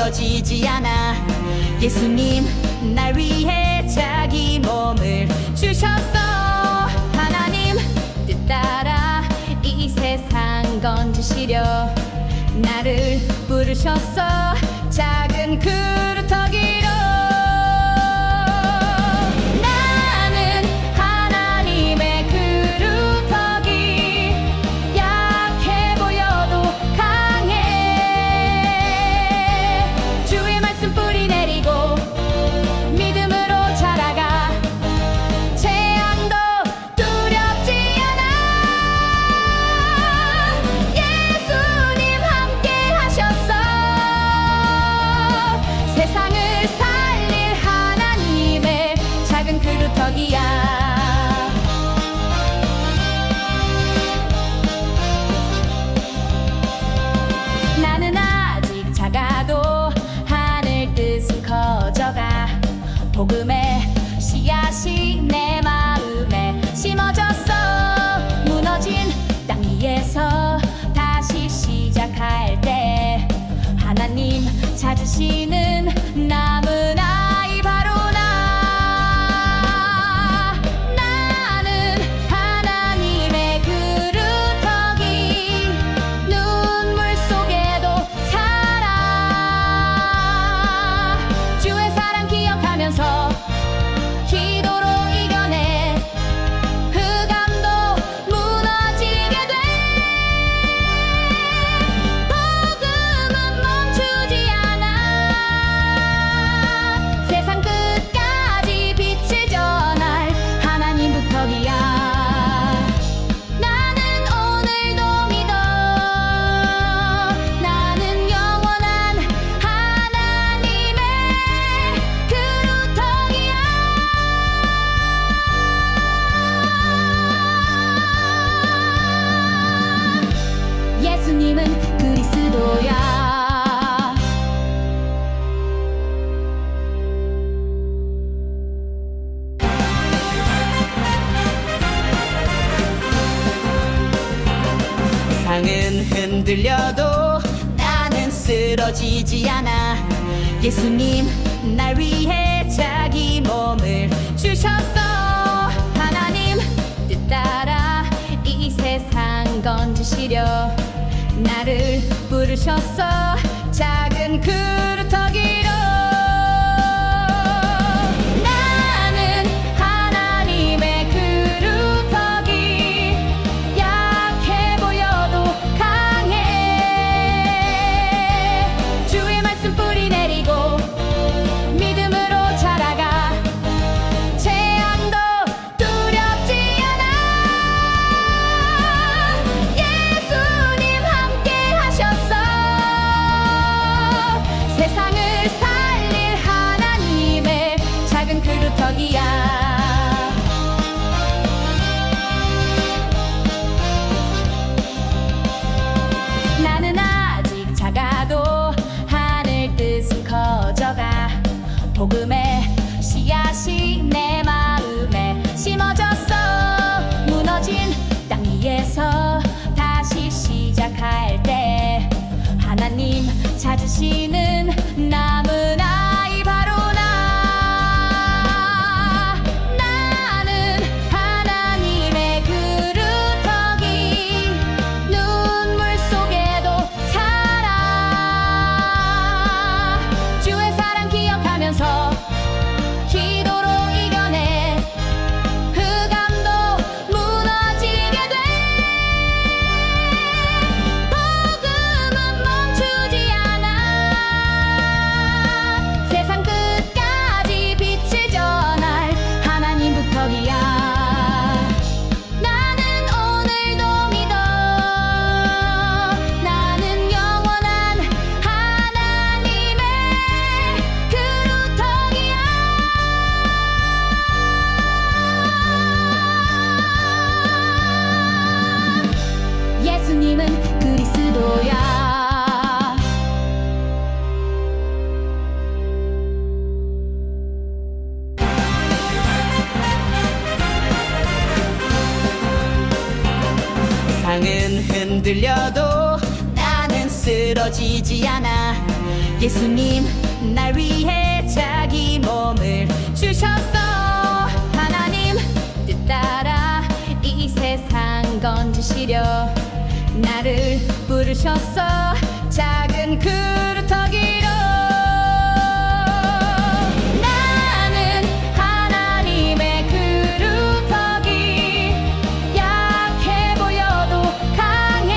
쓰러지지 않아. 예수님 날 위해 자기 몸을 주셨어. 하나님 뜻 따라 이 세상 건지시려 나를 부르셨어. 작은 그루터기로 나는 하나님의 그루터기. 약해 보여도 강해. 주의 말씀 뿌리 내리고 믿음으로 자라가. 재앙도 두렵지 않아. 예수님 함께 하셨어. 세상을 살릴 하나님의 작은 그루터기야. 나는 아직 작아도 하늘 뜻은 커져가. 복음의 씨앗이 내 마음에 심어졌어. 무너진 땅 위에서 다시 시작할 때 하나님 찾으시는 남은 아이 바로 나. 나는 하나님의 그루터기. 눈물 속에도 살아. 주의 사랑 기억하면서 기도로 이겨내. 흑암도 무너지게 돼. 복음은 멈추지 않아. 세상 끝까지 빛을 전할 하나님 부터기야. 나는 오늘도 믿어. 나는 영원한 하나님의 그루터기야. 예수님은 그리스도야. 세상은 흔들려도 나는 쓰러지지 않아. 예수님 날 위해 자기 몸을 주셨어. 하나님 뜻 따라 이 세상 건지시려 나를 부르셨어. 작은 그루터기로 나는 하나님의 그루터기. 약해 보여도 강해. 주의 말씀 뿌리 내리고 믿음으로 자라가. 재앙도 두렵지 않아. 예수님 함께 하셨어. 세상을 살릴 하나님의 작은 그루터기야. 나는 아직 작아도 하늘 뜻은 커져가. 복음의 씨앗이 내 마음에 심어졌어. 무너진 땅 위에서 다시 시작할 때 하나님 찾으시는 남은 아이 바로 나. 나는 하나님의 그루터기. 눈물 속에도 살아. 주의 사랑 기억하면서 기도로 이겨내. 흑암도 무너지게 돼. 복음은 멈추지 않아. 세상 끝까지 빛을 전할 하나님 부터기야. 나는 오늘도 믿어. 나는 영원한 하나님의 그루터기야. 예수님은 그리스도야. 세상은 흔들려도 나는 쓰러지지 않아. 예수님 날 위해 자기 몸을 주셨어. 하나님 뜻 따라 이 세상 건지시려 나를 부르셨어. 작은 그루터기로 나는 하나님의 그루터기. 약해 보여도 강해.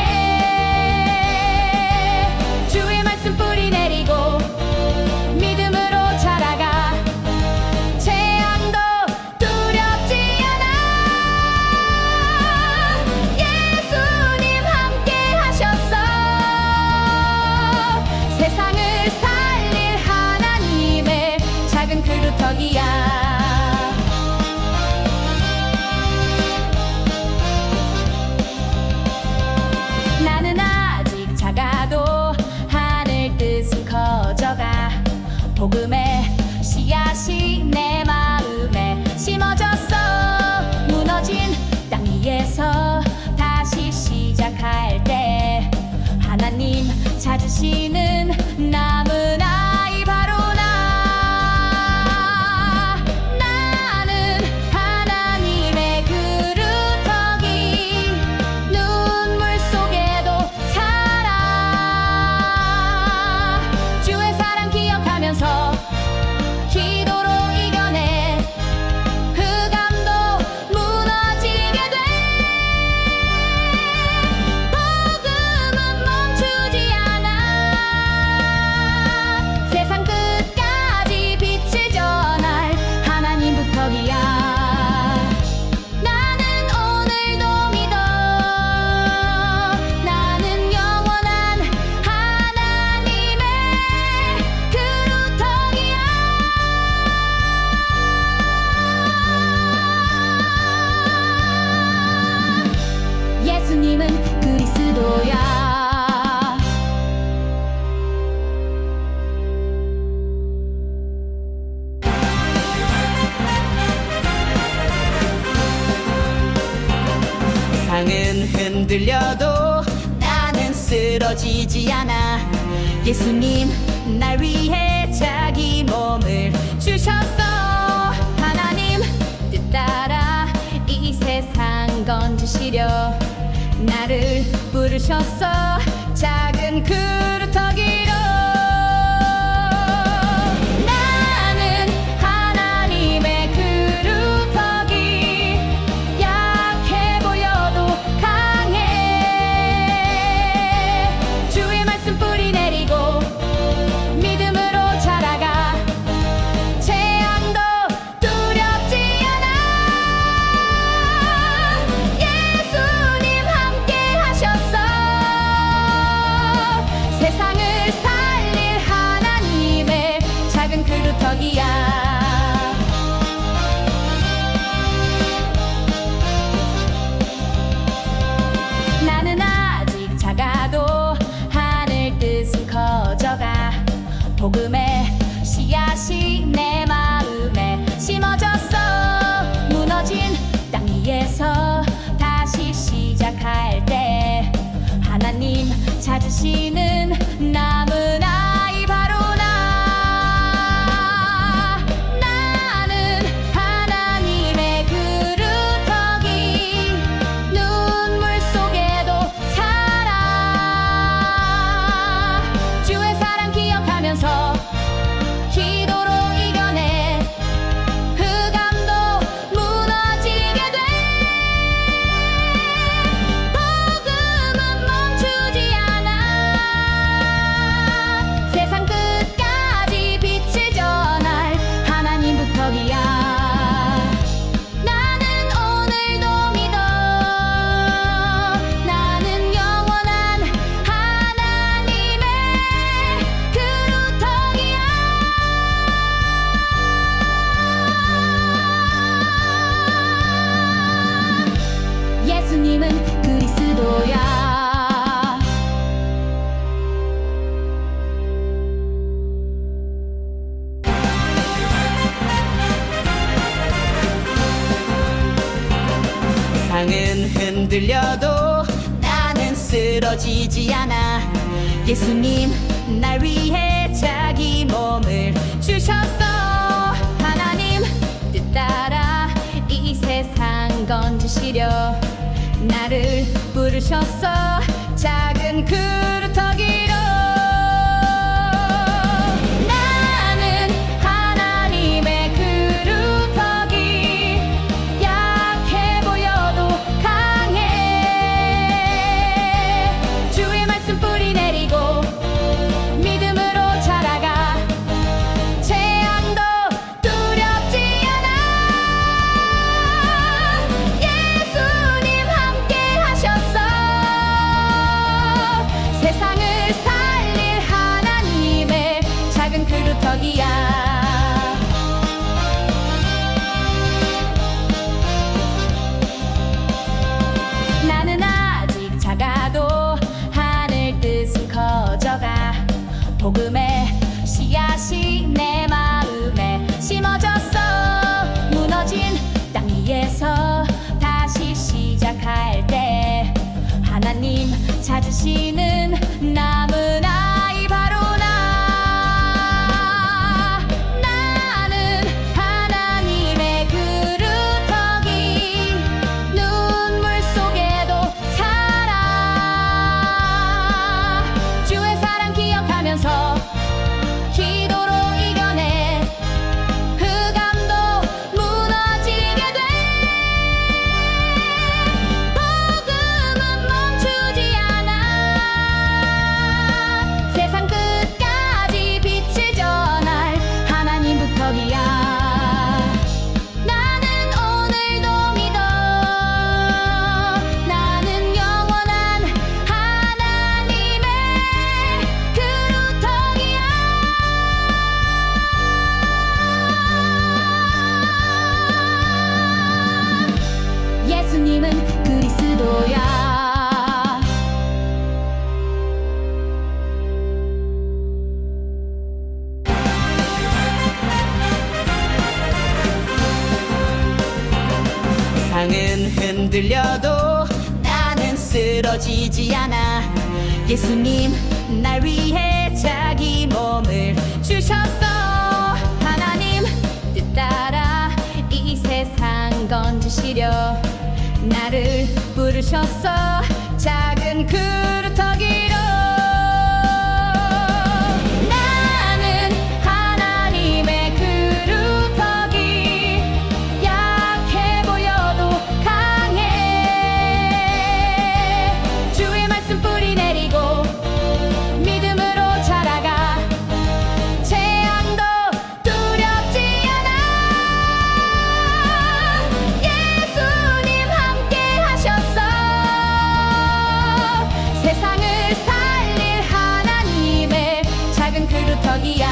주의 말씀 뿌리 내리고 믿음으로 자라가. 재앙도 두렵지 않아. 예수님 함께 하셨어. 세상을 살릴 하나님의 작은 그루터기야. 나는 아직 작아도 하늘 뜻은 커져가. 복음의 씨앗이 내 마음에 심어졌어. 무너진 땅 위에서 다시 시작할 때 하나님 찾으시는 남은 아이 바로 나. 나는 하나님의 그루터기. 눈물 속에도 살아. 주의 사랑 기억하면서 기도로 이겨내. 흑암도 무너지게 돼. 복음은 멈추지 않아. 세상 끝까지 빛을 전할 하나님 부터기야. 나는 오늘도 믿어. 나는 영원한 하나님의 그루터기야. 예수님은 그리스도야. 세상은 흔들려도 나는 쓰러지지 않아. 예수님 날 위해 자기 몸을 주셨어. 하나님 뜻 따라 이 세상 건지시려 나를 부르셨어. 작은 그루터기로 나는 하나님의 그루터기. 약해 보여도 강해. 주의 말씀 뿌리 내리고 믿음으로 자라가. 재앙도 두렵지 않아. 예수님 함께 하셨어. 세상을 살릴 하나님의 작은 그루터기야. 나는 아직 작아도 하늘 뜻은 커져가. 복음의 씨앗이 내 마음에 심어졌어. 무너진 땅 위에서 다시 시작할 때 하나님 찾으시는 남은 아이 바로 나. 나는 하나님의 그루터기. 눈물 속에도 살아. 주의 사랑 기억하면서 기도로 이겨내. 흑암도 무너지게 돼. 복음은 멈추지 않아. 세상 끝까지 빛을 전할 하나님 부터기야. 나는 오늘도 믿어. 나는 영원한 하나님의 그루터기야. 예수님은 그리스도야. 세상은 흔들려도 나는 쓰러지지 않아. 예수님 날 위해 자기 몸을 주셨어. 하나님 뜻 따라 이 세상 건지시려 나를 부르셨어. 작은 그루터기로 나는 하나님의 그루터기. 약해 보여도 강해. 주의 말씀 뿌리 내리고 믿음으로 자라가. 재앙도 두렵지 않아. 예수님 함께 하셨어. 세상을 살릴 하나님의 작은 그루터기야. 나는 아직 작아도 하늘 뜻은 커져가. 복음의 씨앗이 내 마음에 심어졌어. 무너진 땅 위에서 다시 시작할 때 하나님 찾으시는 남은 아이 바로 나. 나는 하나님의 그루터기. 눈물 속에도 살아. 주의 사랑 기억하면서 기도로 이겨내. 흑암도 무너지게 돼. 복음은 멈추지 않아. 세상 끝까지 빛을 전할 하나님 부터기야. 나는 오늘도 믿어. 나는 영원한 하나님의 그루터기야. 예수님은 그리스도야. 세상은 흔들려도 나는 쓰러지지 않아. 예수님 날 위해 자기 몸을 주셨어. 하나님 뜻 따라 이 세상 건지시려 나를 부르셨어. 작은 그루터기로 나는 하나님의 그루터기. 약해 보여도 강해. 주의 말씀 뿌리 내리고 믿음으로 자라가. 재앙도 두렵지 않아. 예수님 함께 하셨어. 세상을 살릴 하나님의 작은 그루터기야.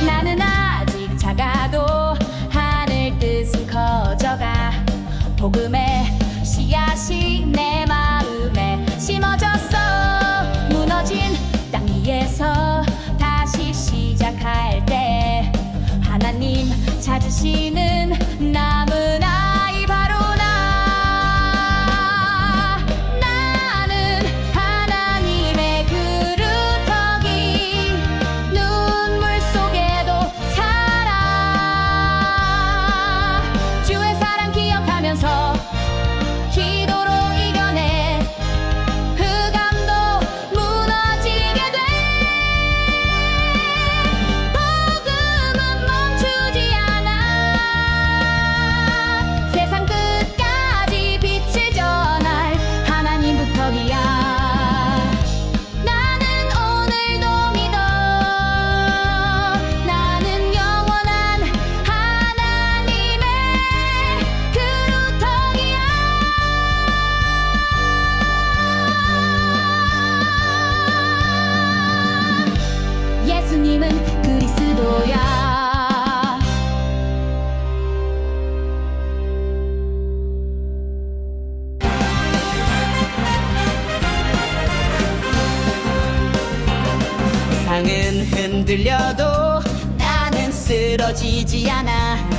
나는 아직 작아도 하늘 뜻은 커져가. 복음의 씨앗이 내 마음에 심어졌어. 무너진 땅 위에서 다시 시작할 때 하나님 찾으시는 남은 아이 바로 나. 나는 하나님의 그루터기. 눈물 속에도 살아. 주의 사랑 기억하면서 기도로 이겨내. 흑암도 무너지게 돼. 복음은 멈추지 않아. 세상 끝까지 빛을 전할 하나님 부터기야. 나는 오늘도 믿어. 나는 영원한 하나님의 그루터기야. 예수님은 그리스도야. 세상은 흔들려도 나는 쓰러지지 않아.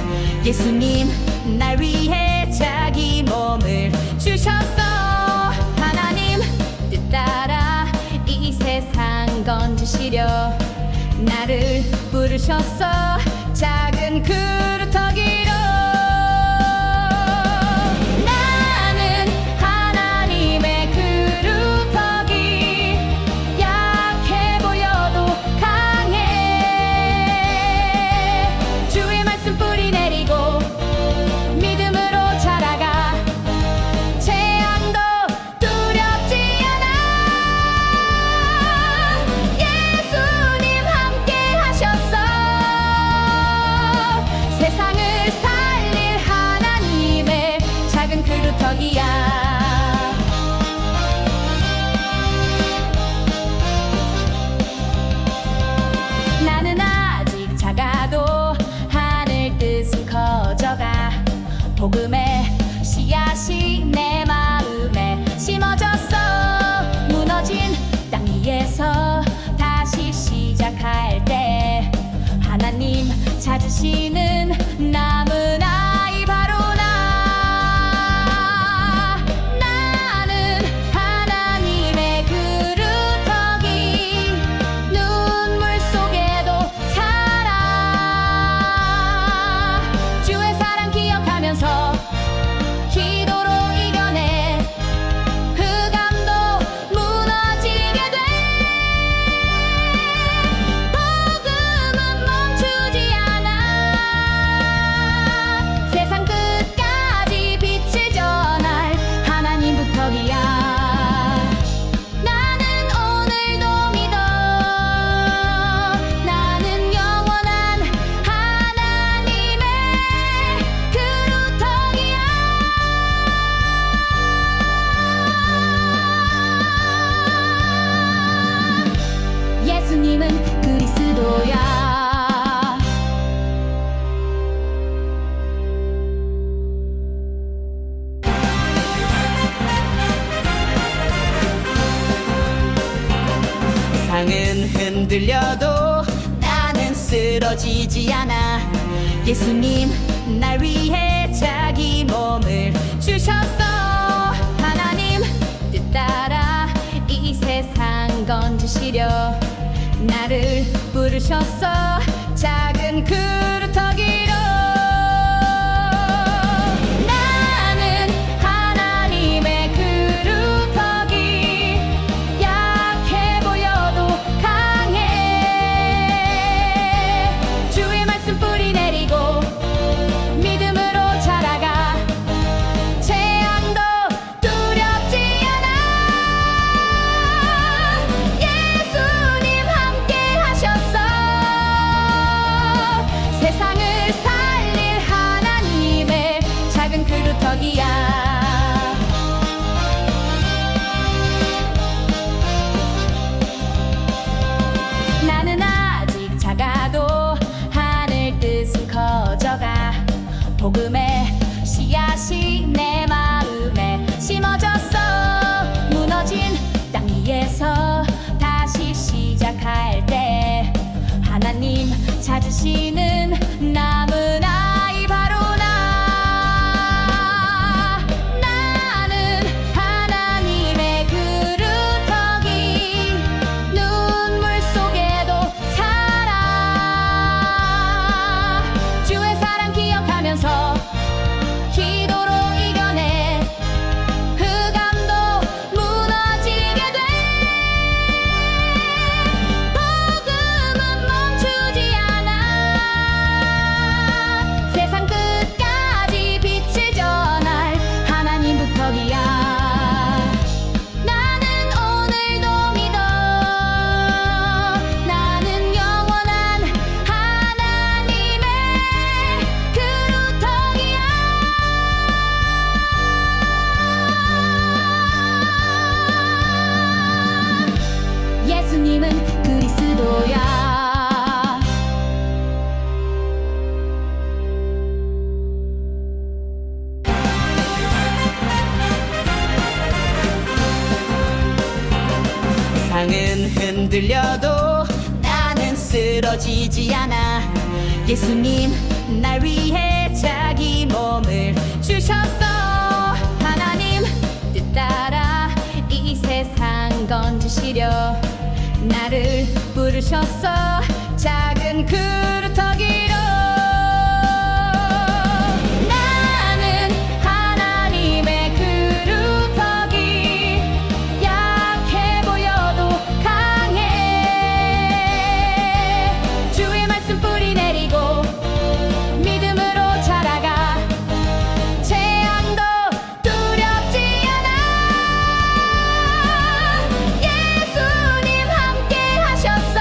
예수님 날 위해 자기 몸을 주셨어. 하나님 뜻 따라 이 세상 건지시려 나를 부르셨어. 작은 그루터기로 나는 하나님의 그루터기. 약해 보여도 강해. 주의 말씀 뿌리 내리고 믿음으로 자라가. 재앙도 두렵지 않아. 예수님 함께 하셨어. 세상을 살릴 하나님의 작은 그루터기야. 나는 아직 작아도 하늘 뜻은 커져가. 복음의 씨앗이 내 마음에 심어졌어. 무너진 땅 위에서 다시 시작할 때 하나님 찾으시는 남은 아이 바로 나. 나는 하나님의 그루터기. 눈물 속에도 살아. 주의 사랑 기억하면서 기도로 이겨내. 흑암도 무너지게 돼. 복음은 멈추지 않아. 세상 끝까지 빛을 전할 하나님 부터기야. 나는 오늘도 믿어. 나는 영원한 하나님의 그루터기야. 예수님은 그리스도야. 세상은 흔들려도 나는 쓰러지지 않아. 예수님 날 위해 자기 몸을 주셨어. 하나님 뜻 따라 이 세상 건지시려 나를 부르셨어. 작은 그루터기로 나는 하나님의 그루터기. 약해 보여도 강해. 주의 말씀 뿌리 내리고 믿음으로 자라가. 재앙도 두렵지 않아. 예수님 함께 하셨어. 세상을 살릴 하나님의 작은 그루터기야. 나는 아직 작아도 하늘 뜻은 커져가. 복음의 씨앗이 내 마음에 심어졌어. 무너진 땅 위에서 다시 시작할 때 하나님 찾으시는 남은 아이 바로 나. 나는 하나님의 그루터기. 눈물 속에도 살아. 주의 사랑 기억하면서 기도로 이겨내. 흑암도 무너지게 돼. 복음은 멈추지 않아. 세상 끝까지 빛을 전할 하나님 부터기야. 나는 오늘도 믿어. 나는 영원한 하나님의 그루터기야. 예수님은 그리스도야. 세상은 흔들려도 나는 쓰러지지 않아. 예수님 날 위해 자기 몸을 주셨어. 하나님 뜻 따라 이 세상 건지시려 나를 부르셨어. 작은 그루터기로 나는 하나님의 그루터기. 약해 보여도 강해. 주의 말씀 뿌리 내리고 믿음으로 자라가. 재앙도 두렵지 않아. 예수님 함께 하셨어.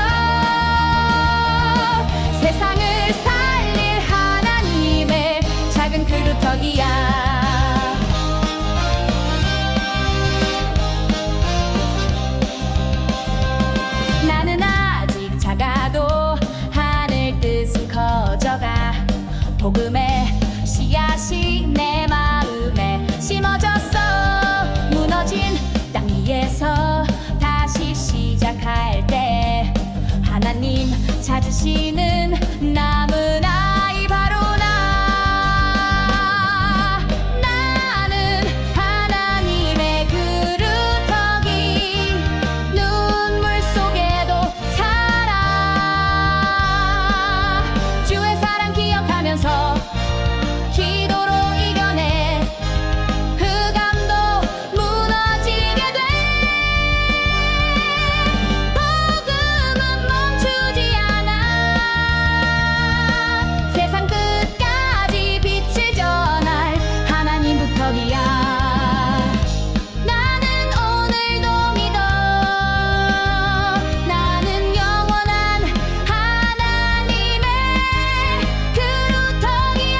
세상을 살릴 하나님의 작은 그루터기야. 나는 아직 작아도 하늘 뜻은 커져가. 복음의 씨앗이 내 마음에 심어졌어. 무너진 땅 위에서 다시 시작할 때 하나님 찾으시는 남은 아이 바로 나. 나는 하나님의 그루터기. 눈물 속에도 살아. 주의 사랑 기억하면서 기도로 이겨내. 흑암도 무너지게 돼. 복음은 멈추지 않아. 세상 끝까지 빛을 전할 하나님 부터기야. 나는 오늘도 믿어. 나는 영원한 하나님의 그루터기야.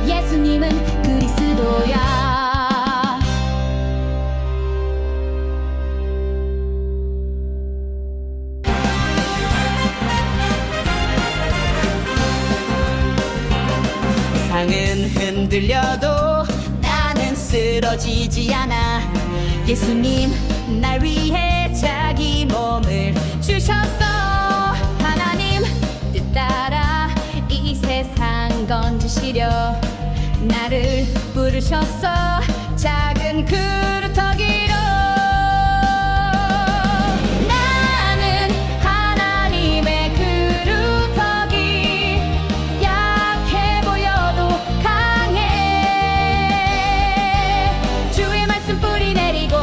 예수님은 그리스도야. 세상은 흔들려도 나는 쓰러지지 않아. 예수님 날 위해 자기 몸을 주셨어. 하나님 뜻 따라 이 세상 건지시려 나를 부르셨어. 작은 그루터기로 나는 하나님의 그루터기. 약해 보여도 강해. 주의 말씀 뿌리 내리고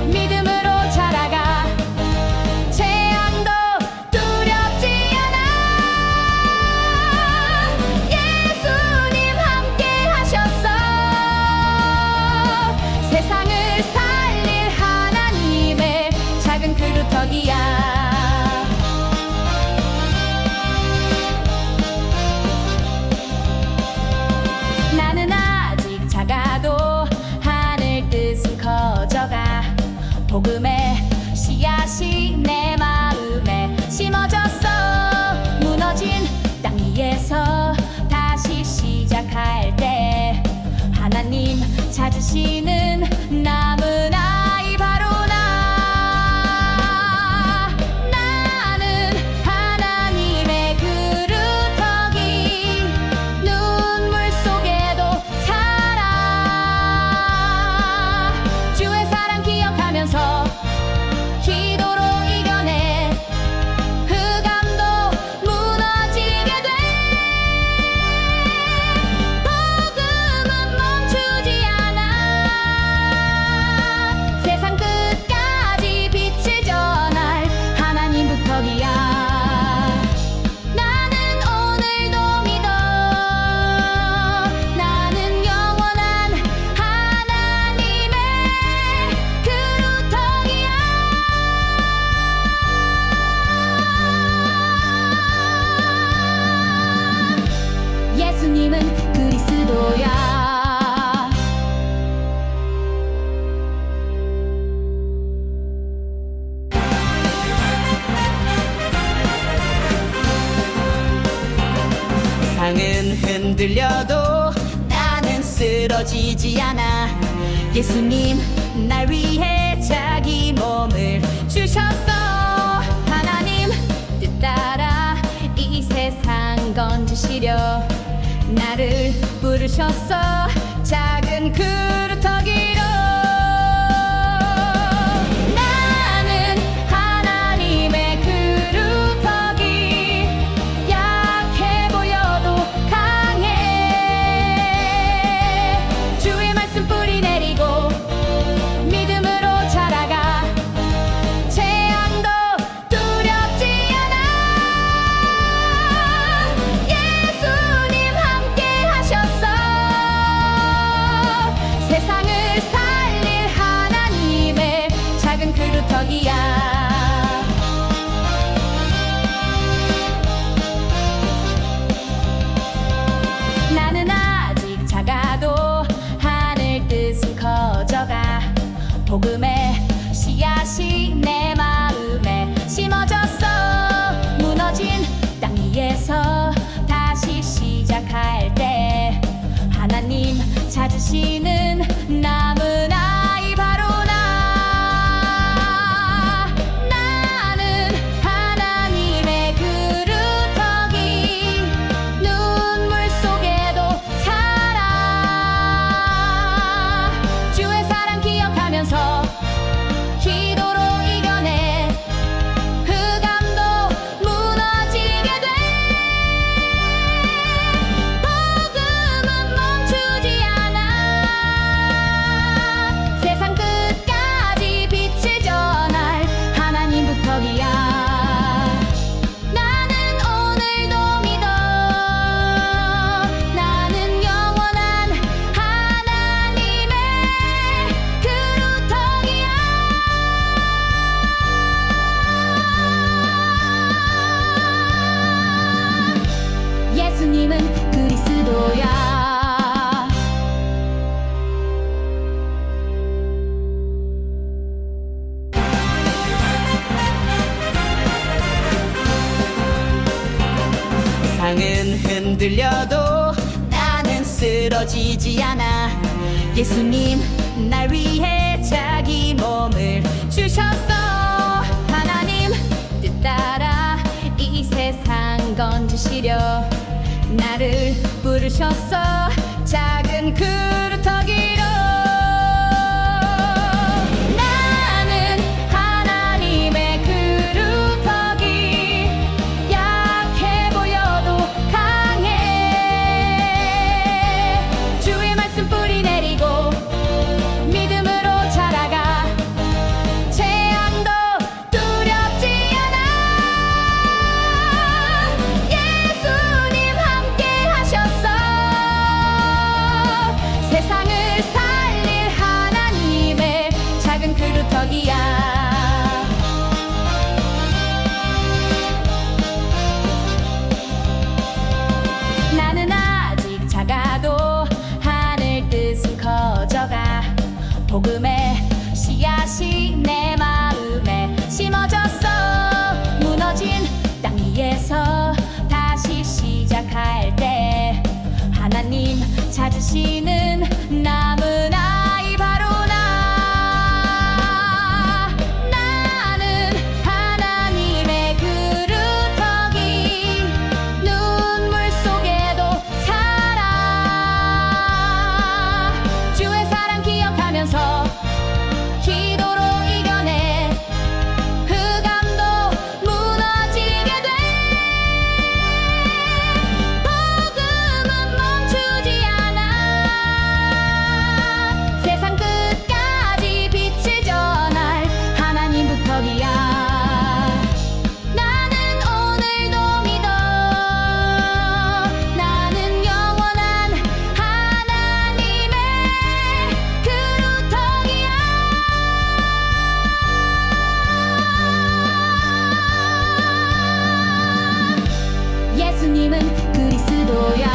믿음으로 자라가. 재앙도 두렵지 않아. 예수님 함께 하셨어. 세상을 살릴 하나님의 작은 그루터기야. 나는 아직 작아도 하늘 뜻은 커져가. 복음의 씨앗이 내 마음에 심어졌어. 무너진 땅 위에서 다시 시작할 때 하나님 찾으시는 남은 아이 바로 나. 나는 하나님의 그루터기. 눈물 속에도 살아. 주의 사랑 기억하면서 기도로 이겨내. 흑암도 무너지게 돼. 복음은 멈추지 않아. 세상 끝까지 빛을 전할 하나님 부터기야. 나는 오늘도 믿어. 나는 영원한 하나님의 그루터기야. 예수님은 그리스도야. 세상은 흔들려도 나는 쓰러지지 않아. 예수님 날 위해 자기 몸을 주셨어. 하나님 뜻 따라 이 세상 건지시려 나를 부르셨어. 작은 그루터기로 나는 하나님의 그루터기. 약해 보여도 강해. 주의 말씀 뿌리 내리고 믿음으로 자라가. 재앙도 두렵지 않아. 예수님 함께 하셨어. 세상을 살릴 하나님의 작은 그루터기야. 나는 아직 작아도 하늘 뜻은 커져가. 복음의 씨앗이 내 마음에 심어졌어. 무너진 땅 위에서 다시 시작할 때 하나님 찾으시는 남은 아이 바로 나. 나는 하나님의 그루터기. 눈물 속에도 살아. 주의 사랑 기억하면서 기도로 이겨내. 흑암도 무너지게 돼. 복음은 멈추지 않아. 세상 끝까지 빛을 전할 하나님 부터기야. 나는 오늘도 믿어. 나는 영원한 하나님의 그루터기야. 예수님은 그리스도야. 세상은 흔들려도 나는 쓰러지지 않아. 예수님 날 위해 자기 몸을 주셨어. 하나님 뜻 따라 이 세상 건지시려 나를 부르셨어. 작은 그루터기로 나는 하나님의 그루터기. 약해 보여도 강해. 주의 말씀 뿌리 내리고 믿음으로 자라가. 재앙도 두렵지 않아. 예수님 함께 하셨어. 세상을 살릴 하나님의 작은 그루터기야. 나는 아직 작아도 하늘 뜻은 커져가. 복음의 씨앗이 내 마음에 심어졌어. 무너진 땅 위에서 다시 시작할 때 하나님 찾으시는 남은 아이 바로 나. 나는 하나님의 그루터기. 눈물 속에도 살아. 주의 사랑 기억하면서 기도로 이겨내. 흑암도 무너지게 돼. 복음은 멈추지 않아. 세상 끝까지 빛을 전할 하나님 부터기야. 나는 오늘도 믿어. 나는 영원한 하나님의 그루터기야. 예수님은 그리스도야.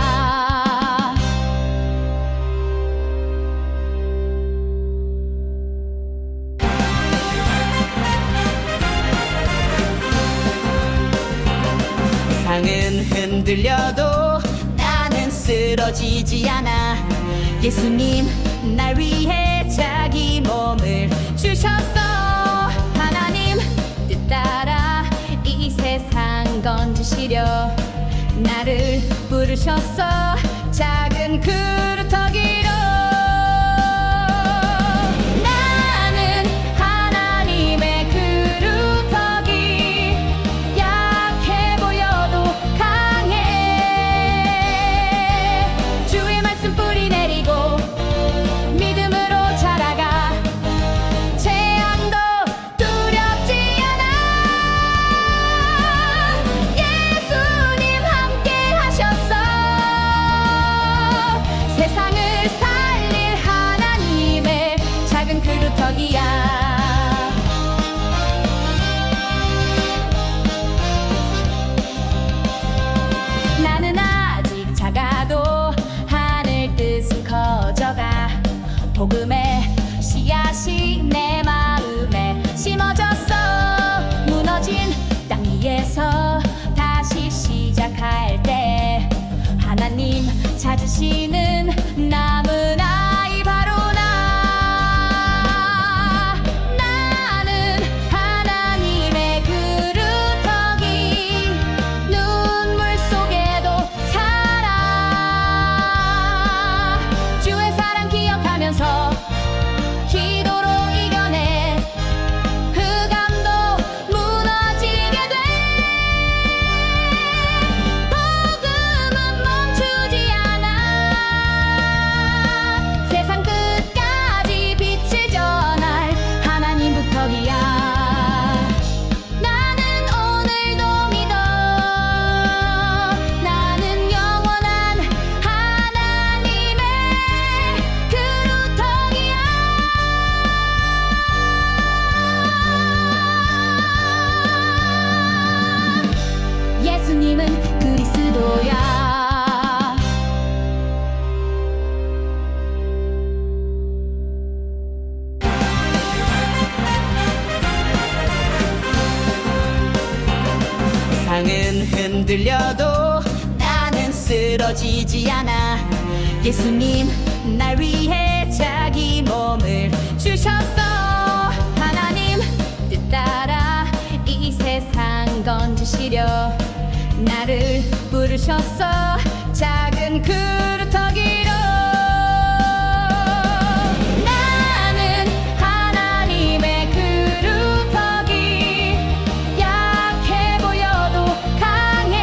세상은 흔들려도 나는 쓰러지지 않아. 예수님 날 위해 자기 몸을 부르셨어 작은 그루터기로 나는 하나님의 그루터기 약해 보여도 강해 주의 말씀 뿌리 내리고 믿음으로 자라가 재앙도 두렵지 않아 예수님 함께 하셨어 세상을 살릴 하나님의 작은 그루터기야 나는 아직 작아도 하늘 뜻은 커져가 복음의 씨앗이 내 마음에 심어졌어 무너진 땅 위에서 다시 시작할 때 하나님 찾으시는 남은 아이 바로 나 나는 하나님의 그루터기 눈물 속에도 살아 주의 사랑 기억하면서 기도로 이겨내 흑암도 무너지게 돼 복음은 멈추지 않아 세상 끝까지 빛을 전할 하나님 부터기야 나는 오늘도 믿어 나는 영원한 하나님의 그루터기야 예수님은 그리스도야 세상은 흔들려도 나는 쓰러지지 않아 예수님 날 위해 자기 몸을 주셨어 하나님 뜻 따라 이 세상 건지시려 나를 부르셨어 작은 그루터기로 나는 하나님의 그루터기 약해 보여도 강해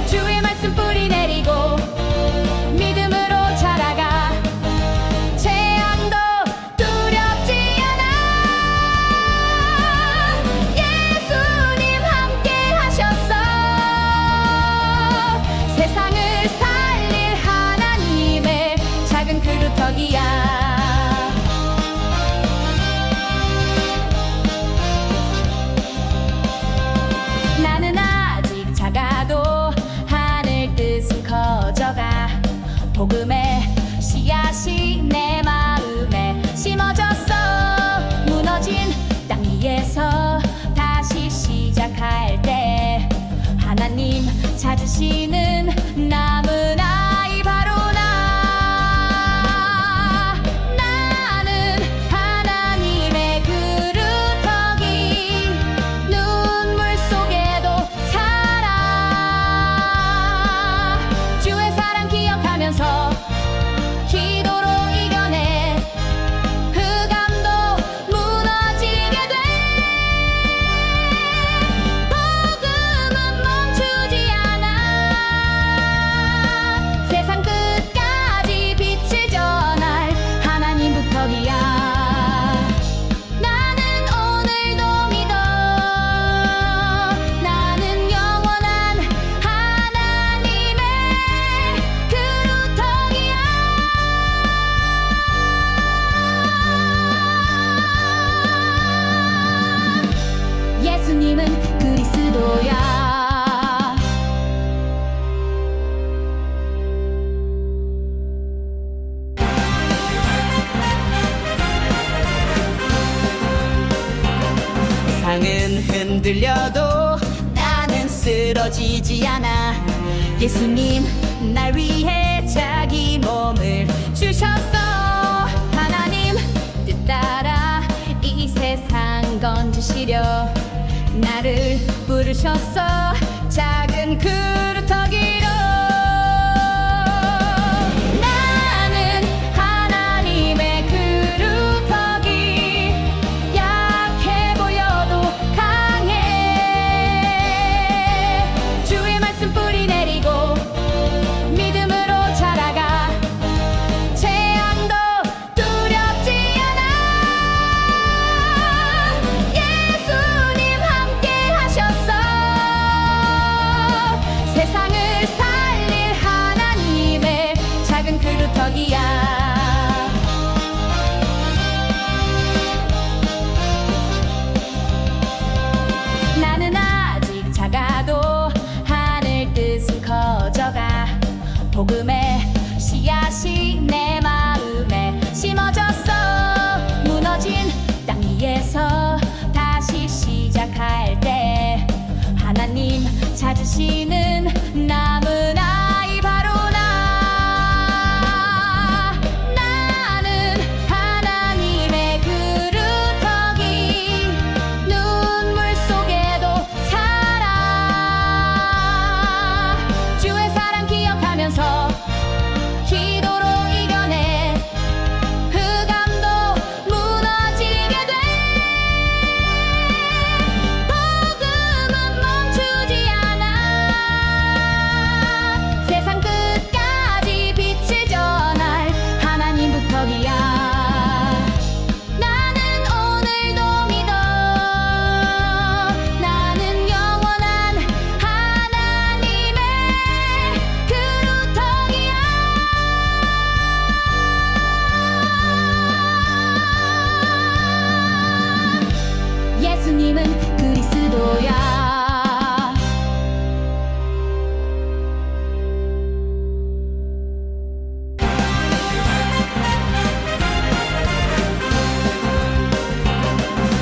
주의 말씀 뿌리 내리고 믿음으로 자라가 재앙도 두렵지 않아 예수님 함께 하셨어 세상을 살릴 하나님의 작은 그루터기야 나는 아직 작아도 하늘 뜻은 커져가 복음의 씨앗이 내 마음에 심어졌어 무너진 땅 위에서 다시 시작할 때 하나님 찾으시는 남은 아이 바로 나 나는 하나님의 그루터기 눈물 속에도 살아 주의 사랑 기억하면서 기도로 이겨내 흑암도 무너지게 돼 복음은 멈추지 않아 세상 끝까지 빛을 전할 하나님 부터기야 나는 오늘도 믿어 나는 영원한 하나님의 그루터기야 예수님은 그리스도야 세상은 흔들려도 나는 쓰러지지 않아 예수님 날 위해 자기 몸을 주셨어 하나님 뜻 따라 이 세상 건지시려 나를 부르셨어 작은 그 찾으시는 남은 아이 바로 나는 하나님의 그루터기 눈물 속에도 살아 주의 사랑 기억하면서 기도로 이겨내 흑암도 무너지게 돼 복음은 멈추지 않아 세상 끝까지 빛을 전할 하나님 부터기야 나는 오늘도 믿어 나는 영원한 하나님의 그루터기야 예수님은 그리스도야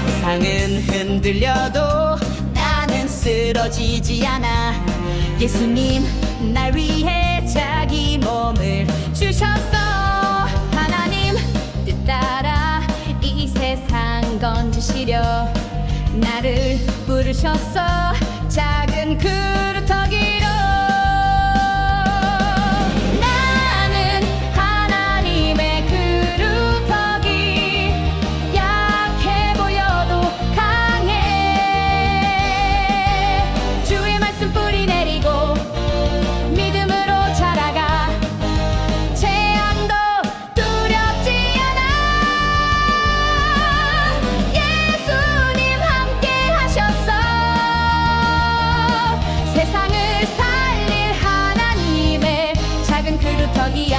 세상은 흔들려도 나는 쓰러지지 않아 예수님 날 위해 자기 몸을 주셨어 하나님 뜻 따라 이 세상 건지시려 나를 부르셨어 작은 그루터기로 나는 하나님의 그루터기 약해 보여도 강해 주의 말씀 뿌리 내리고 믿음으로 자라가 재앙도 두렵지 않아 예수님 함께 하셨어 세상을 살릴 하나님의 작은 그루터기야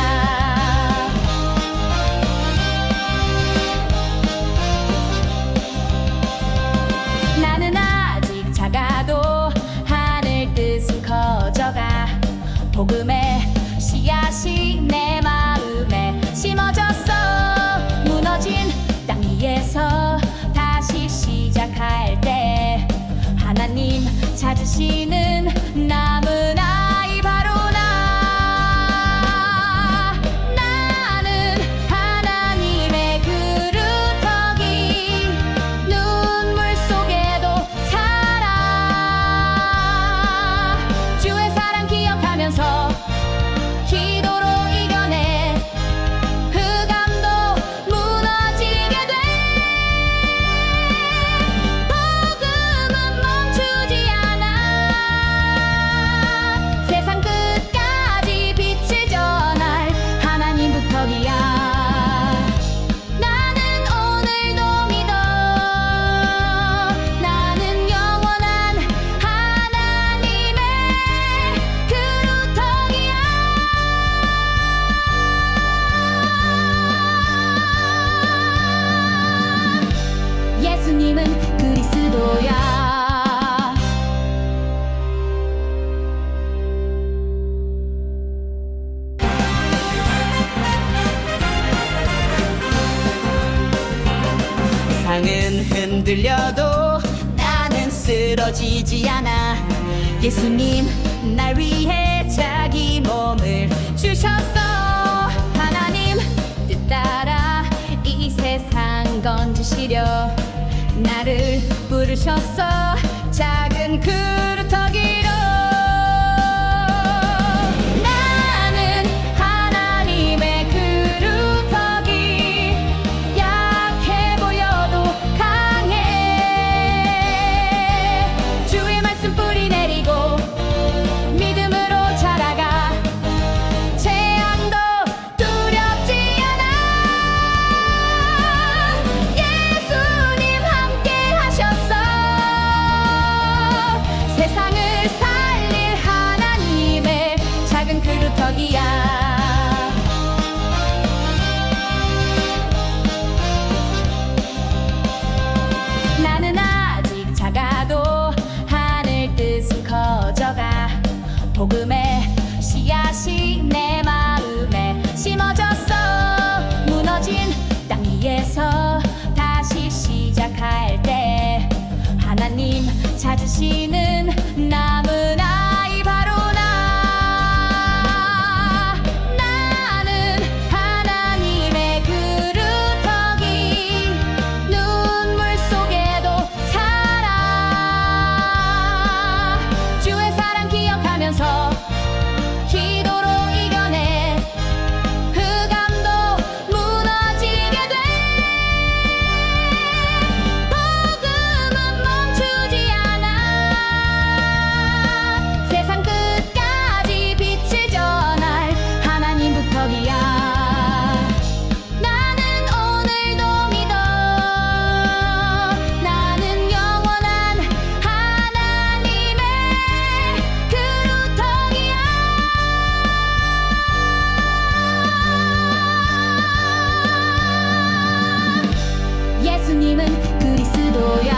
나는 아직 작아도 하늘 뜻은 커져가 복음의 씨앗이 내 마음에 심어졌어 무너진 땅 위에서 다시 시작할 때 하나님 찾으시는 남은 아이 바로 나는 하나님의 그루터기 눈물 속에도 살아 주의 사랑 기억하면서 기도로 이겨내 흑암도 무너지게 돼 복음은 멈추지 않아 세상 끝까지 빛을 전할 하나님 부터기야 나는 오늘도 믿어 나는 영원한 하나님의 그루터기야 예수님은 그리스도야 세상은 흔들려도 나는 쓰러지지 않아 예수님 날 위해 자기 몸을 주셨어 하나님 뜻 따라 이 세상 건지시려 나를 부르셨어 작은 그루터기로 나는 하나님의 그루터기 약해 보여도 강해 주의 말씀 뿌리 내리고 믿음으로 자라가 재앙도 두렵지 않아 예수님 함께 하셨어 세상을 살릴 하나님의 작은 그루터기야 나는 아직 작아도 하늘 뜻은 커져가 복음의 씨앗이 내 마음에 심어졌어 무너진 땅 위에서 다시 시작할 때 하나님 찾으시는 남은 아이 예수님은 그리스도야.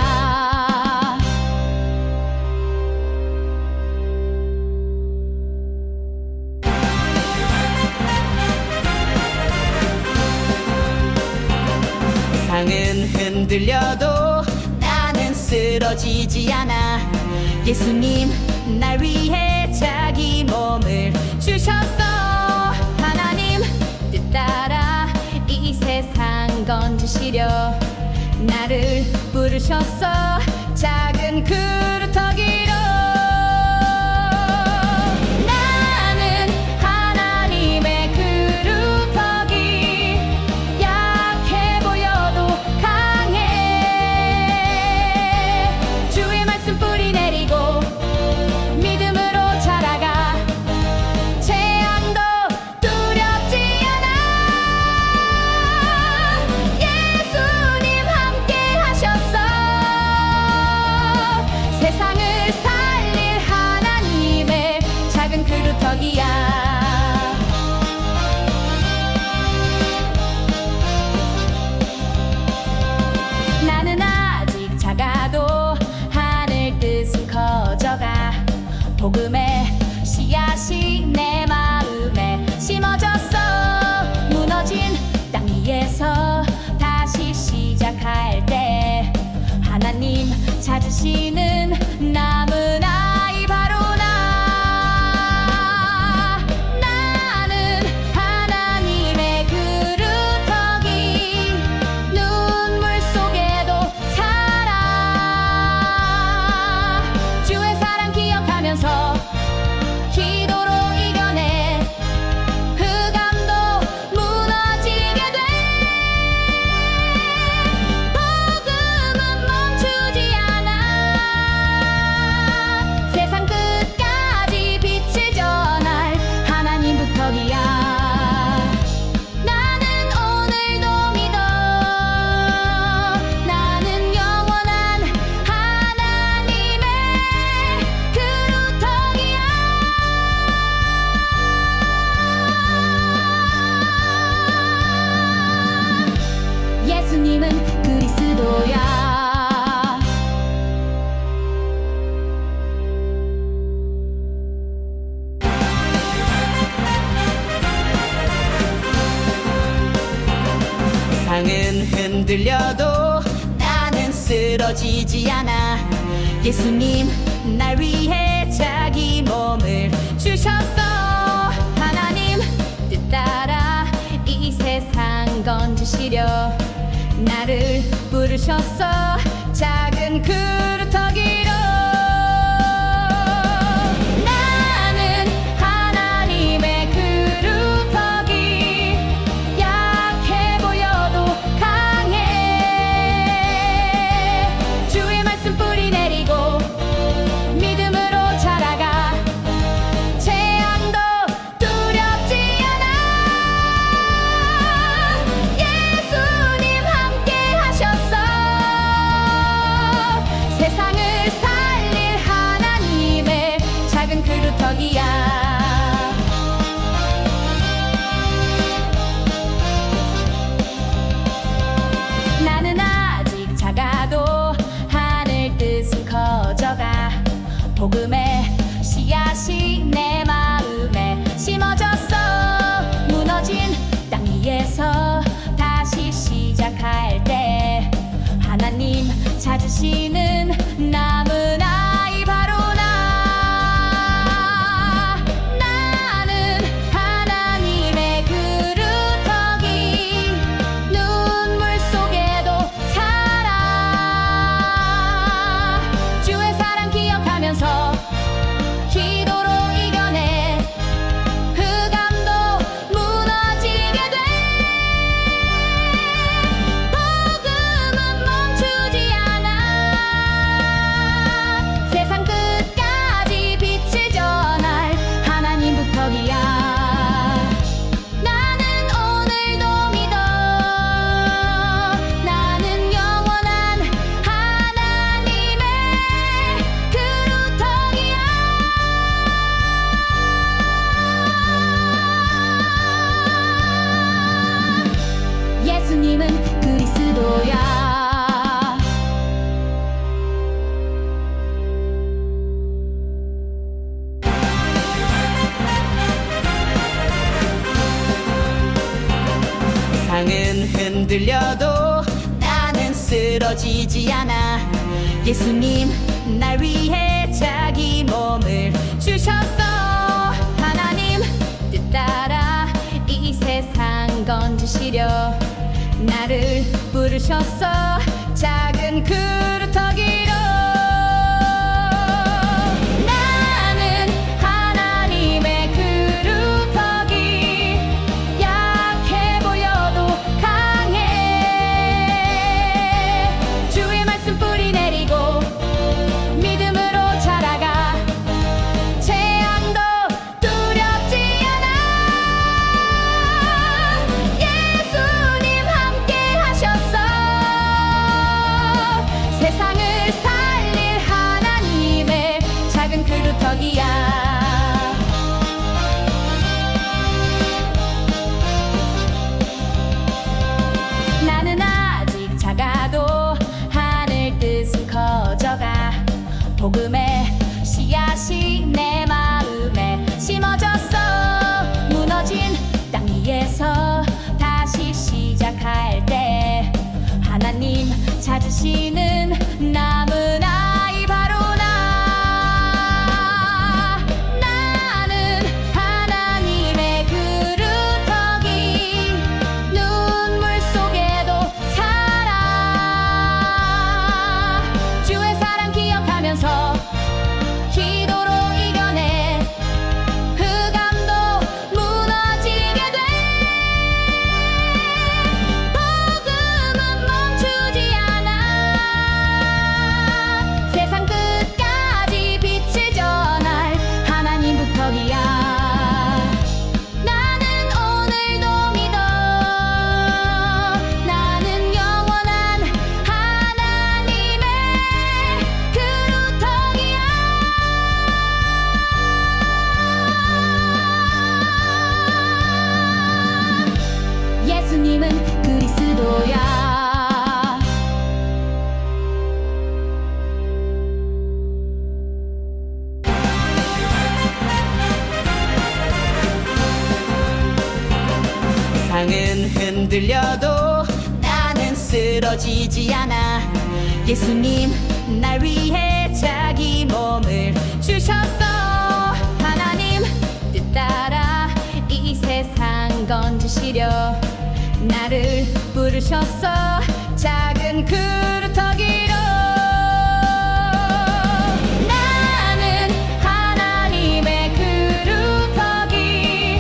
세상은 흔들려도 나는 쓰러지지 않아. 예수님 날 위해 자기 몸을 주셨어. 하나님 뜻 따라 이 세상 건지시려 나를 부르셨어. 작은 그루터기로 나는 하나님의 그루터기. 약해 보여도 강해. 주의 말씀 뿌리 내리고 믿음으로 자라가. 재앙도 두렵지 않아. 예수님 함께 하셨어. 세상을 살릴 하나님의 작은 그루터기야. 나는 아직 작아도 하늘 뜻은 커져가. 복음의 씨앗이 내 마음에 심어졌어. 무너진 땅 위에서 다시 시작할 때 하나님 찾으시는 남은 아이 바로 나. 나는 하나님의 그루터기. 눈물 속에도 살아. 주의 사랑 기억하면서 기도로 이겨내. 흑암도 무너지게 돼. 복음은 멈추지 않아. 세상 끝까지 빛을 전할 하나님 부터기야. 나는 오늘도 믿어. 나는 영원한 하나님의 그루터기야. 예수님은 그리스도야. 세상은 흔들려도 나는 쓰러지지 않아. 예수님 날 위해 자기 몸을 주셨어. 하나님 뜻 따라 이 세상 건지시려 나를 부르셨어. 작은 그루터기로 나는 하나님의 그루터기. 약해 보여도 강해. 주의 말씀 뿌리 내리고 믿음으로 자라가. 재앙도 두렵지 않아. 예수님 함께 하셨어. 세상을 살릴 하나님의 작은 그루터기야. 나는 아직 작아도 하늘 뜻은 커져가. 복음의 씨앗이 내 마음에 심어졌어. 무너진 땅 위에서 다시 시작할 때 하나님 찾으시는 남은 아이 바로 나. 나는 하나님의 그루터기. 눈물 속에도 살아. 주의 사랑 기억하면서 기도로 이겨내. 흑암도 무너지게 돼. 복음은 멈추지 않아. 흔들려도 나는 쓰러지지 않아. 예수님 날 위해 자기 몸을 주셨어. 하나님 뜻 따라 이 세상 건지시려 나를 부르셨어. 작은 그루터기로 나는 하나님의 그루터기. 약해 보여도 강해. 주의 말씀 뿌리 내리고 믿음으로 자라가. 재앙도 두렵지 않아. 예수님 함께 하셨어. 세상을 살릴 하나님의 작은 그루터기야. 나는 아직 작아도 하늘 뜻은 커져가. 복음의 씨앗이 내 마음에 심어졌어. 무너진 땅 위에서 다시 시작할 때 하나님 찾으시는 남은 아이 바로 나. 나는 하나님의 그루터기. 눈물 속에도 살아. 주의 사랑 기억하면서 기도로 이겨내. 흑암도 무너지게 돼. 복음은 멈추지 않아. 세상 끝까지 빛을 전할 하나님 북터기야. 나는 오늘도 믿어. 나는 영원한 하나님의 그루터기야. 예수님은 그리스도야. 세상은 흔들려도 나는 쓰러지지 않아. 예수님 날 위해 자기 몸을 주셨어. 하나님 뜻 따라 이 세상 건지시려 나를 부르셨어. 작은 그루터기로 나는 하나님의 그루터기.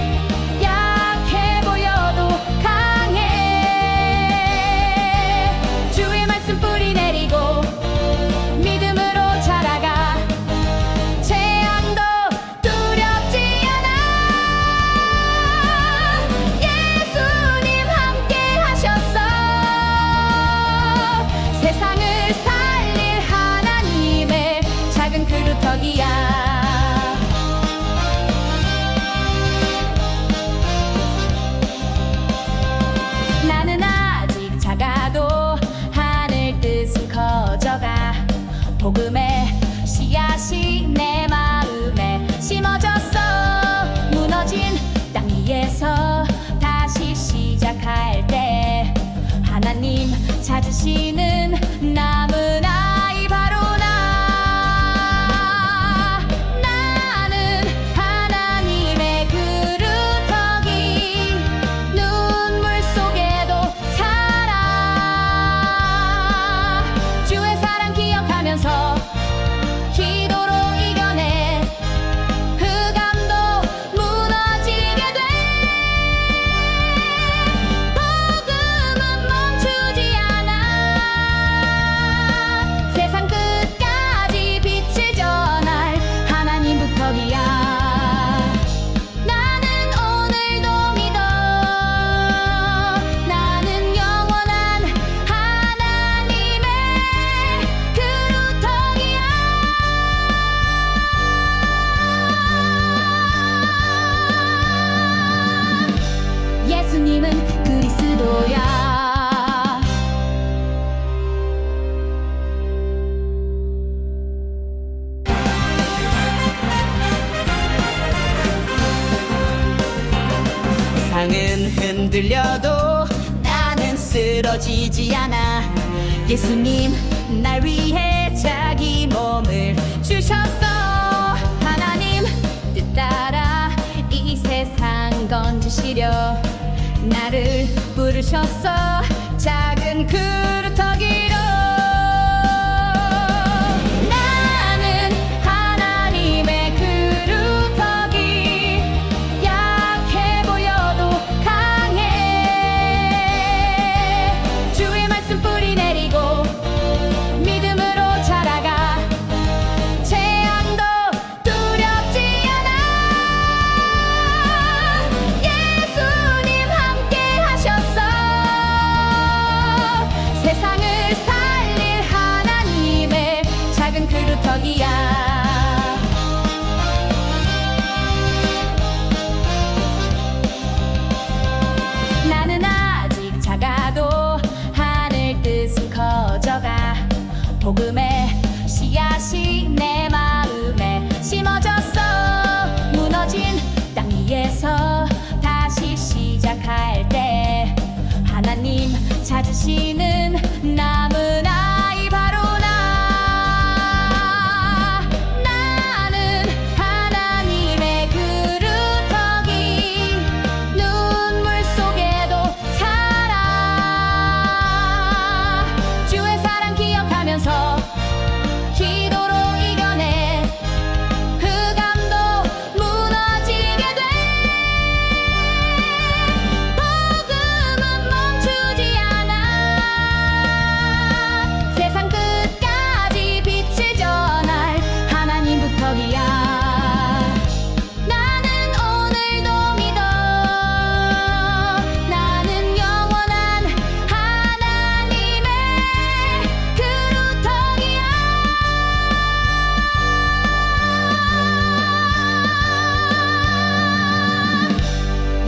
약해 보여도 강해. 주의 말씀 뿌리 내리고 믿음으로 자라가. 재앙도 두렵지 않아. 예수님 함께 하셨어. 세상을 살릴 하나님의 작은 그루터기야. 나는 아직 작아도 하늘 뜻은 커져가. 복음의 씨앗이 내 마음에 심어졌어. 무너진 땅 위에서 다시 시작할 때 하나님 찾으시는 남은 아이 바로 나. 나는 하나님의 그루터기. 눈물 속에도 살아. 주의 사랑 기억하면서 기도로 이겨내. 흑암도 무너지게 돼. 복음은 멈추지 않아. 세상 끝까지 빛을 전할 하나님 북터기야. 나는 오늘도 믿어. 나는 영원한 하나님의 그루터기야. 예수님은 그리스도야. 세상은 흔들려도 나는 쓰러 쓰러지지 않아. 예수님 날 위해 자기 몸을 주셨어. 하나님 뜻 따라 이 세상 건지시려 나를 부르셨어. 작은 그루터기로 나는 하나님의 그루터기. 약해 보여도 강해. 주의 말씀 뿌리 내리고 믿음으로 자라가. 재앙도 두렵지 않아. 예수님 함께 하셨어. 세상을 살릴 하나님의 작은 그루터기야. 나는 아직 작아도 하늘 뜻은 커져가. 복음의 씨앗이 내 마음에 심어졌어. 무너진 땅 위에서 다시 시작할 때 하나님 찾으시는 남은 아이 바로 나. 나는 하나님의 그루터기. 눈물 속에도 살아. 주의 사랑 기억하면서 기도로 이겨내. 흑암도 무너지게 돼. 복음은 멈추지 않아. 세상 끝까지 빛을 전할 하나님 부터기야. 나는 오늘도 믿어. 나는 영원한 하나님의 그루터기야.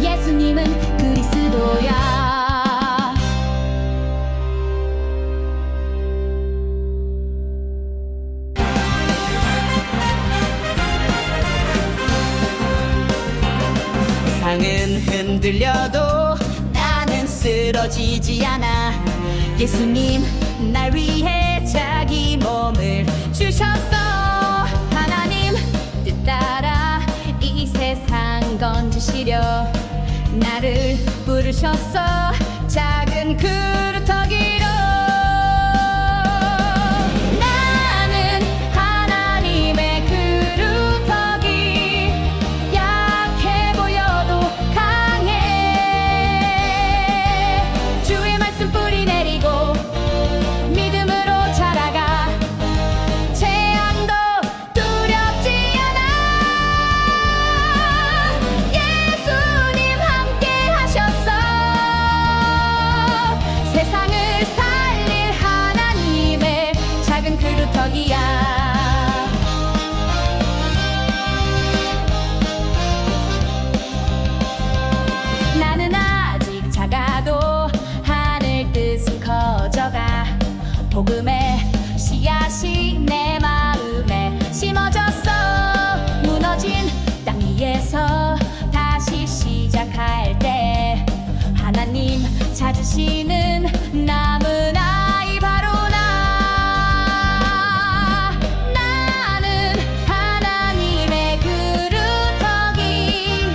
예수님은 그리스도야. 세상은 흔들려도 나는 쓰러지지 않아. 예수님 날 위해 자기 몸을 주셨어. 하나님 뜻 따라 이 세상 건지시려 나를 부르셨어. 작은 그루터기로 나는 하나님의 그루터기. 약해 보여도 강해. 주의 말씀 뿌리 내리고 믿음으로 자라가. 재앙도 두렵지 않아. 예수님 함께 하셨어. 세상을 살릴 하나님의 작은 그루터기야. 나는 아직 작아도 하늘 뜻은 커져가. 복음의 씨앗이 내 마음에 심어졌어. 무너진 땅 위에서 다시 시작할 때 하나님 찾으시는 남은 아이 바로 나. 나는 하나님의 그루터기.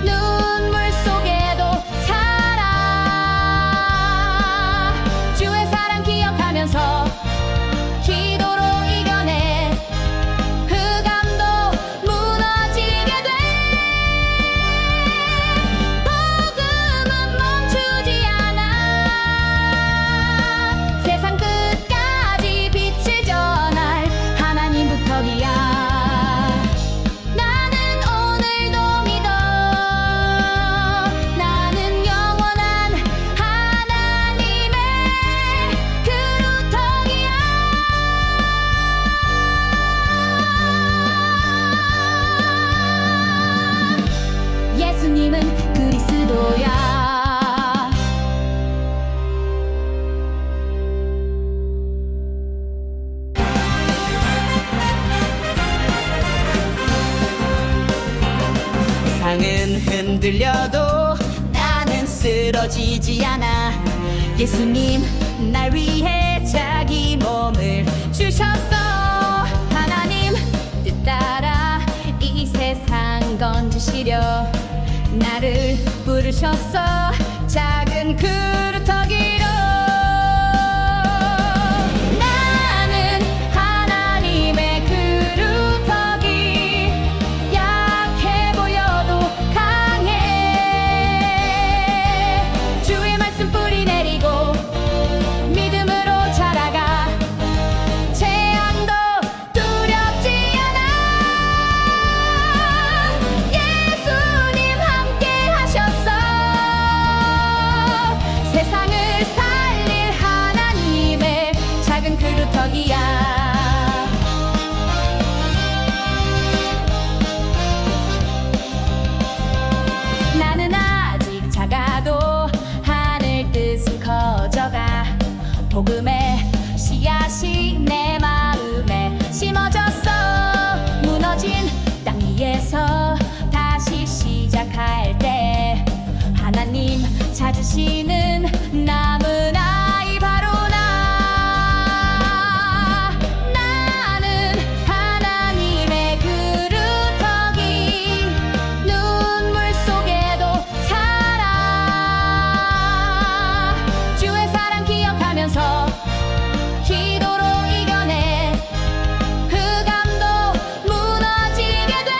눈물 속에도 살아. 주의 사랑 기억하면서 기도로 이겨내. 흑암도 무너지게 돼. 복음은 멈추지 않아. 세상 끝까지 빛을 전할 하나님 부터기야. 나는 오늘도 믿어. 나는 영원한 하나님의 그루터기야. 예수님은 그리스도야. 세상은 흔들려도 나는 쓰러지지 않아. 예수님 날 위해 자기 몸을 주셨어. 하나님 뜻 따라 이 세상 건지시려 나를 부르셨어. 작은 그루터기로 나는 하나님의 그루터기. 약해 보여도 강해. 주의 말씀 뿌리 내리고 믿음으로 자라가. 재앙도 두렵지 않아. 예수님 함께 하셨어. 세상을 살릴 하나님의 작은 그루터기야. 나는 아직 작아도 하늘 뜻은 커져가. 복음의 씨앗이 내 마음에 심어졌어. 무너진 땅 위에서 다시 시작할 때 하나님 찾으시는 남은 아이 바로 나. 나는 하나님의 그루터기. 눈물 속에도 살아. 주의 사랑 기억하면서 기도로 이겨내. 흑암도 무너지게 돼.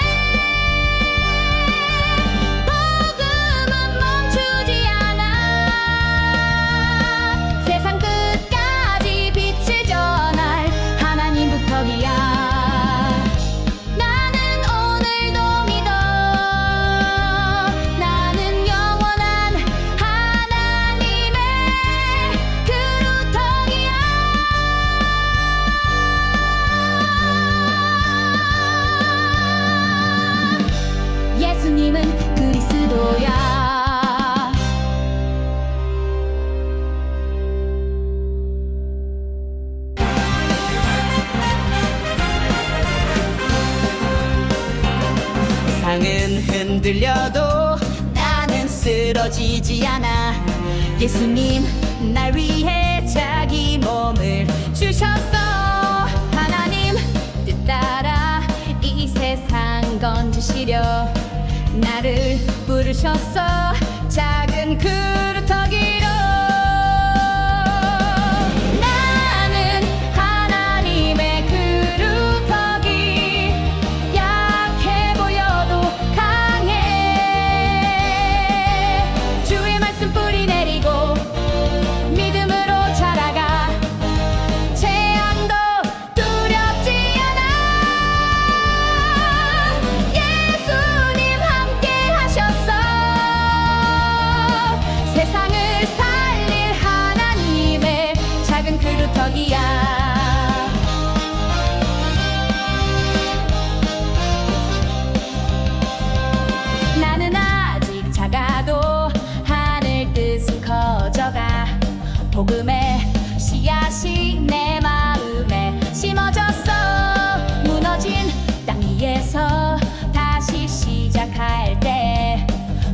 복음은 멈추지 않아. 세상 끝까지 빛을 전할 하나님 부터기야. 나는 오늘도 믿어. 나는 영원한 하나님의 그루터기야. 예수님은 그리스도야. 세상은 흔들려도 나는 쓰러지지 않아. 예수님 날 위해 자기 몸을 주셨어. 하나님 뜻 따라 이 세상 건지시려 나를 부르셨어. 작은 그루터기로 나는 하나님의 그루터기. 약해 보여도 강해. 주의 말씀 뿌리 내리고 믿음으로 자라가. 재앙도 두렵지 않아. 예수님 함께 하셨어. 세상을 살릴 하나님의 작은 그루터기야. 나는 아직 작아도 하늘 뜻은 커져가. 복음의 씨앗이 내 마음에 심어졌어. 무너진 땅 위에서 다시 시작할 때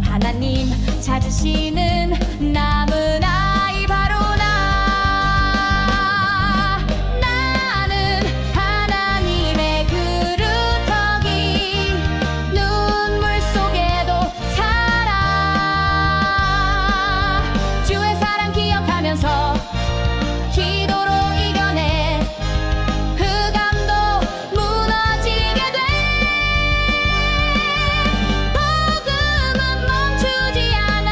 하나님 찾으시는 남은 아이 바로 나. 나는 하나님의 그루터기. 눈물 속에도 살아. 주의 사랑 기억하면서 기도로 이겨내. 흑암도 무너지게 돼. 복음은 멈추지 않아.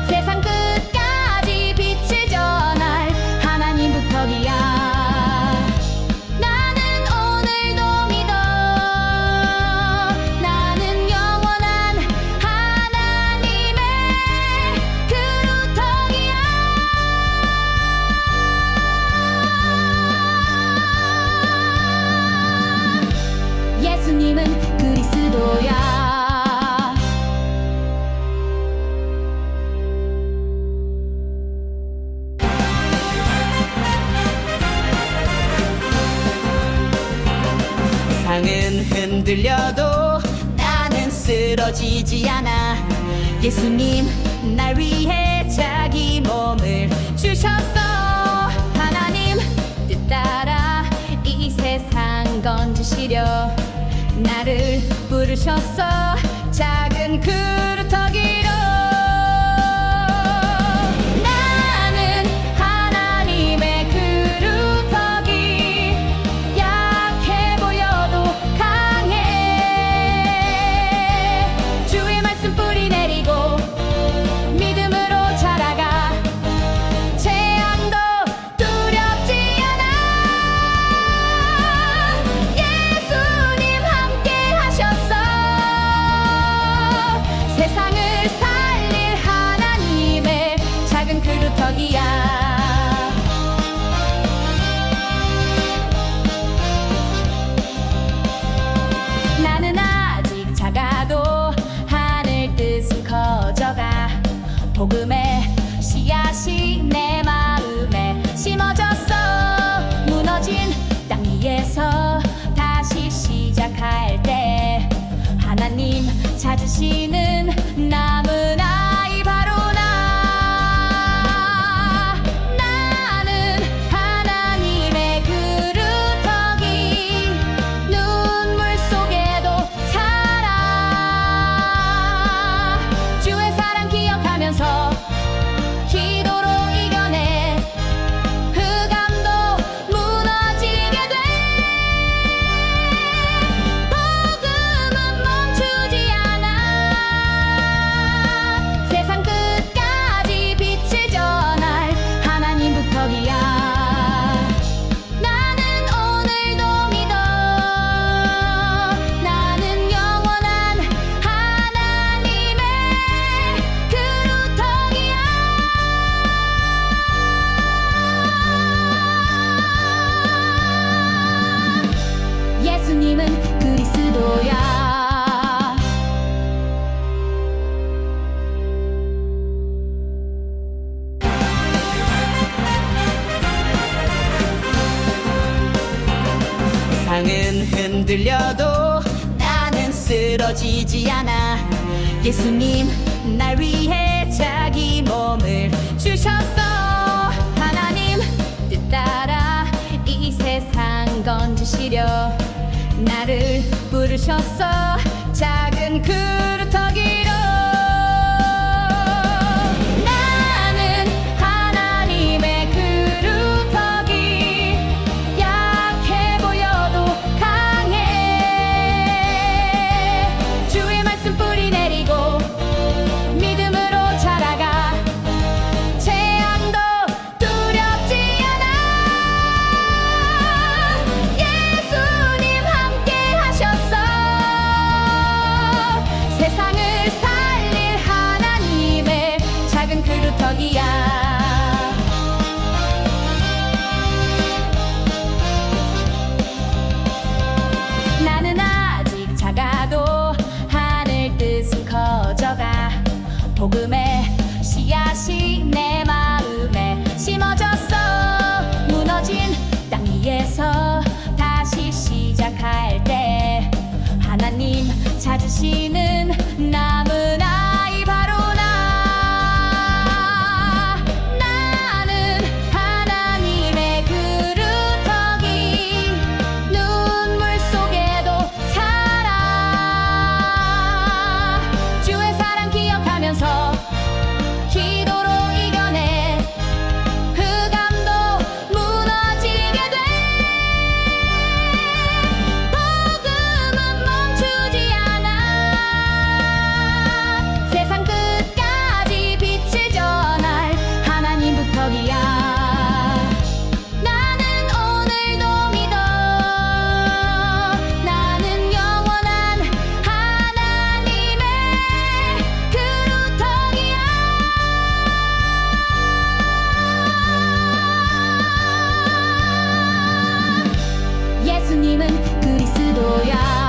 세상 끝까지 빛을 전할 하나님 부터기야. 나는 오늘도 믿어. 나는 영원한 하나님의 그루터기야. 예수님은 그리스도야. 세상은 흔들려도 나는 쓰러지지 않아. 예수님 날 위해 자 자기 몸을 주셨어. 하나님 뜻 따라 이 세상 건지시려 나를 부르셨어. 작은 그루터기로 나는 하나님의 그루터기. 약해 보여도 강해. 주의 말씀 뿌리 내리고 믿음으로 자라가. 재앙도 두렵지 않아. 예수님 함께 하셨어. 세상을 살릴 하나님의 작은 그루터기야. 나는 아직 작아도 하늘 뜻은 커져가. 복음의 씨앗이 내 마음에 심어졌어. 무너진 땅 위에서 다시 시작할 때 하나님 찾으시는 남은 아이 바로 나. 나는 하나님의 그루터기. 눈물 속에도 살아. 주의 사랑 기억하면서 기도로 이겨내. 흑암도 무너지게 돼. 복음은 멈추지 않아. 세상 끝까지 빛을 전할 하나님 부터기야. 나는 오늘도 믿어. 나는 영원한 하나님의 그루터기야. 예수님은 그리스도야. 세상은 흔들려도 나는 쓰러지지 않아. 예수님 날 위해 자기 몸을 주셨어. 하나님 뜻 따라 이 세상 건지시려 나를 부르셨어. 작은 그루터기로 나는 하나님의 그루터기. 약해 보여도 강해. 주의 말씀 뿌리 내리고 믿음으로 자라가. 재앙도 두렵지 않아. 예수님 함께 하셨어. 세상을 살릴 하나님의 작은 그루터기야. 나는 아직 작아도 하늘 뜻은 커져가. 복음의 씨앗이 내 마음에 심어졌어. 무너진 땅 위에서 다시 시작할 때 하나님 찾으시는 남은 아이 바로 나. 나는 하나님의 그루터기. 눈물 속에도 살아. 주의 사랑 기억하면서 기도로 이겨내. 흑암도 무너지게 돼. 복음은 멈추지 않아. 세상 끝까지 빛을 전할 하나님 부터기야. 나는 오늘도 믿어. 나는 영원한 하나님의 그루터기야. 예수님은 그리스도야.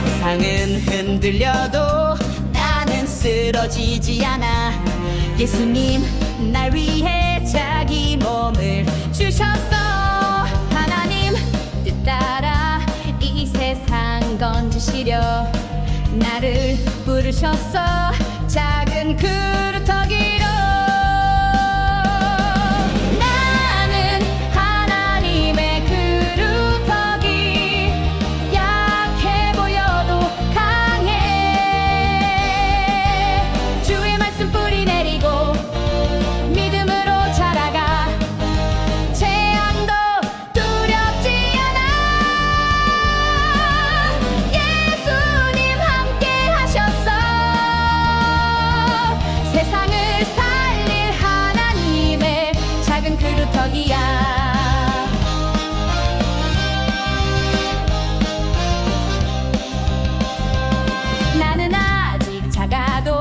세상은 흔들려도 나는 쓰러지지 않아. 예수님 날 위해 자기 몸을 주셨어. 건지시려 나를 부르셨어 작은 그루터기로 나는 하나님의 그루터기 약해 보여도 강해 주의 말씀 뿌리 내리고 믿음으로 자라가 재앙도 두렵지 않아 예수님 함께 하셨어 세상을 살릴 하나님의 작은 그루터기야 나는 아직 작아도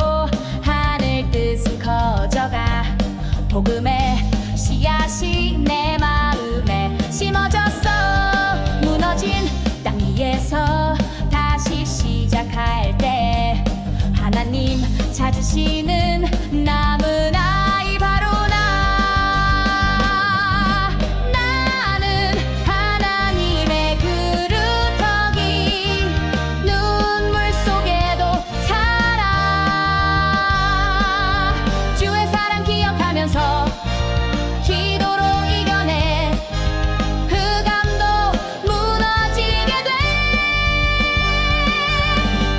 하늘 뜻은 커져가 복음의 씨앗이 내 마음에 심어졌어 무너진 땅 위에서 다시 시작할 때 하나님 찾으시는 남은 아이 바로 나 나는 하나님의 그루터기 눈물 속에도 살아 주의 사랑 기억하면서 기도로 이겨내 흑암도 무너지게 돼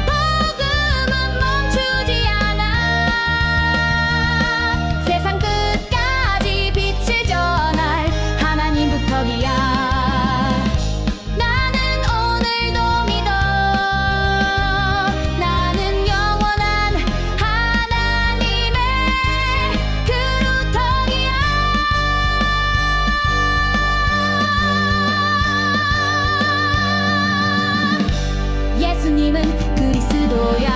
복음은 멈추지 않아 세상 끝까지 빛을 전할 하나님 부터기야 나는 오늘도 믿어 나는 영원한 하나님의 그루터기야 예수님은 그리스도야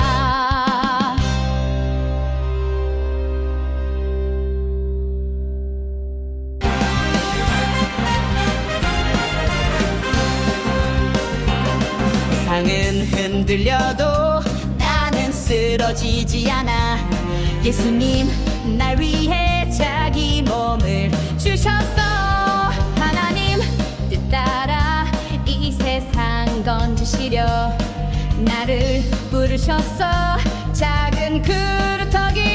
세상은 흔들려도 나는 쓰러지지 않아 예수님 날 위해 자기 몸을 주셨어 하나님 뜻 따라 이 세상 건지시려 나를 부르셨어 작은 그루터기